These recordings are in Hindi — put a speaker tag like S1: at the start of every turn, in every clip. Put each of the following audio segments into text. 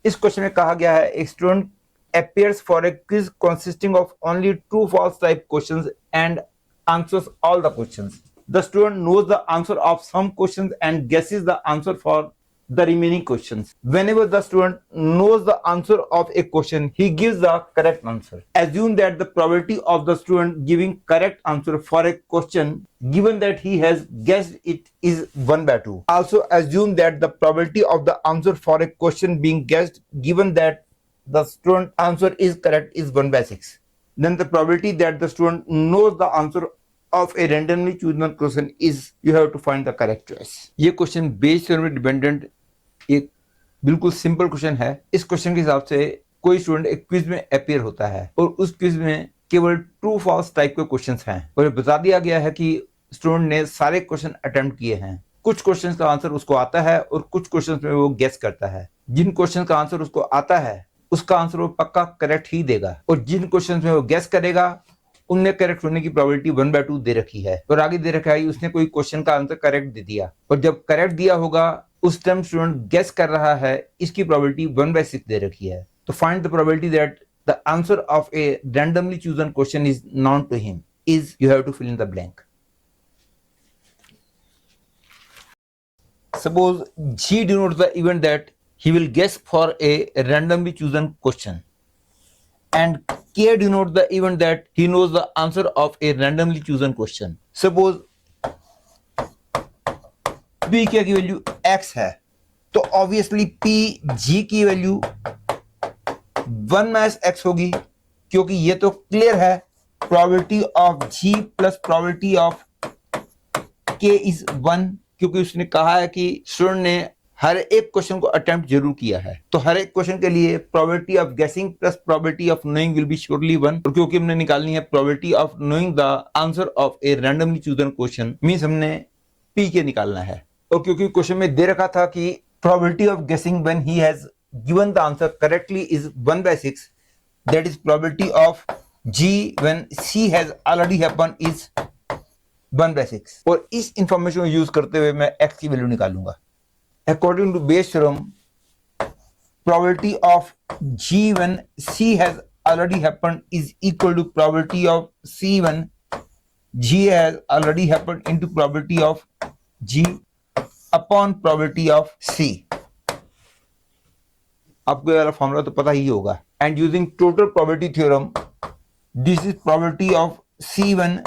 S1: इस क्वेश्चन में कहा गया है एक student appears for a quiz consisting of only true false type questions and answers all the questions. The student knows the answer of some questions and guesses the answer for the remaining questions. Whenever the student knows the answer of a question, he gives the correct answer. Assume that the probability of the student giving correct answer for a question given that he has guessed it is 1 by 2. Also assume that the probability of the answer for a question being guessed given that the student answer is correct is 1 by 6. Then the probability that the student knows the answer of a randomly chosen question is you have to find the correct choice. ये क्वेश्चन बेस्ड थ्योरम में डिपेंडेंट एक बिल्कुल सिंपल क्वेश्चन है। इस क्वेश्चन के हिसाब से कोई स्टूडेंट एक क्विज में अपीयर होता है और उस क्विज में केवल ट्रू फॉल्स टाइप के क्वेश्चंस हैं और बता दिया गया है कि स्टूडेंट ने सारे क्वेश्चन अटेम्प्ट किए हैं। कुछ क्वेश्चंस का आंसर उसको आता है और कुछ क्वेश्चंस में वो गेस करता है। जिन क्वेश्चन का आंसर उसको आता है उसका आंसर वो पक्का करेक्ट ही देगा और जिन क्वेश्चंस में वो गेस करेगा उनमें करेक्ट होने की प्रोबेबिलिटी 1 by 2 दे रखी है और आगे दे रखा है उसने कोई क्वेश्चन का आंसर करेक्ट दे दिया और जब करेक्ट दिया होगा उस टाइम स्टूडेंट गेस कर रहा है इसकी प्रोबेबिलिटी 1 by 6 दे रखी है। तो find the probability that the answer of a randomly chosen question is known to him is you have to fill in the blank. Suppose G denotes the event that he will guess for a randomly chosen question and K denotes the event that he knows the answer of a randomly chosen question. Suppose P K की वैल्यू X है तो ऑब्वियसली P G की वैल्यू 1 माइनस X होगी क्योंकि ये तो क्लियर है probability of G plus probability of K is 1 क्योंकि उसने कहा है कि स्टूडेंट ने हर एक क्वेश्चन को अटेम्प्ट जरूर किया है तो हर एक क्वेश्चन के लिए प्रोबेबिलिटी ऑफ गेसिंग plus probability of knowing will be surely 1 और क्योंकि हमने निकालनी है probability of knowing the answer of a randomly chosen question means हमने पी के निकालना है और क्योंकि क्वेश्चन में दे रखा था कि probability of guessing when he has given the answer correctly is 1 by 6 that is probability of G when C has already happen is 1 by 6 और इस इंफॉर्मेशन को यूज करते हुए मैं x की वैल्यू निकालूंगा। According to Bayes theorem probability of g when c has already happened is equal to probability of c when g has already happened into probability of g upon probability of c। आपको ये वाला फॉर्मूला तो पता ही होगा and using total probability theorem this is probability of c when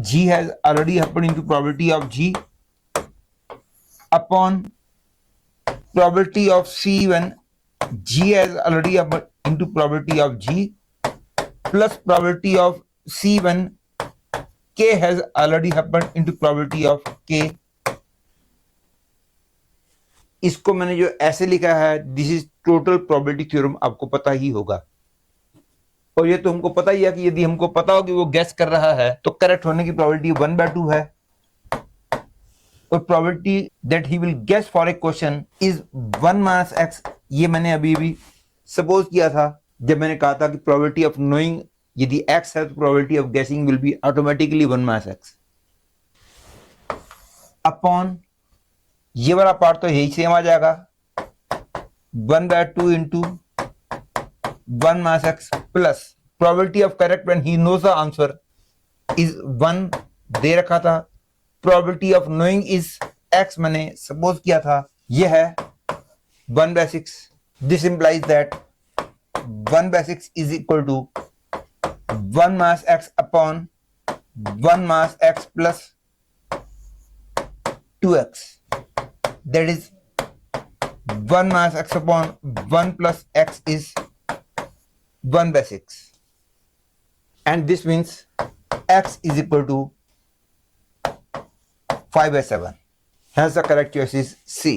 S1: G has already happened into probability of G upon probability of C when G has already happened into probability of G plus probability of C when K has already happened into probability of K। इसको मैंने जो ऐसे लिखा है this is total probability theorem आपको पता ही होगा और ये तो हमको पता ही है कि यदि हमको पता हो कि वो गेस कर रहा है तो करेक्ट होने की प्रोबेबिलिटी 1 by 2 है और probability that he will guess for a question is 1 minus x। ये मैंने अभी भी सपोज किया था जब मैंने कहा था कि प्रोबेबिलिटी ऑफ नोइंग यदि x है तो प्रोबेबिलिटी ऑफ गेसिंग will be automatically 1 minus x upon ये वाला पार्ट तो यही सेम आ जाएगा 1 by 2 into 1 minus x plus probability of correct when he knows the answer is 1 दे रखा था probability of knowing is x मैंने सपोज किया था यह है 1 by 6। this implies that 1 by 6 is equal to 1 minus x upon 1 minus x plus 2x that is 1 minus x upon 1 plus x is 1 by 6 and this means x is equal to 5 by 7 hence the correct choice is C।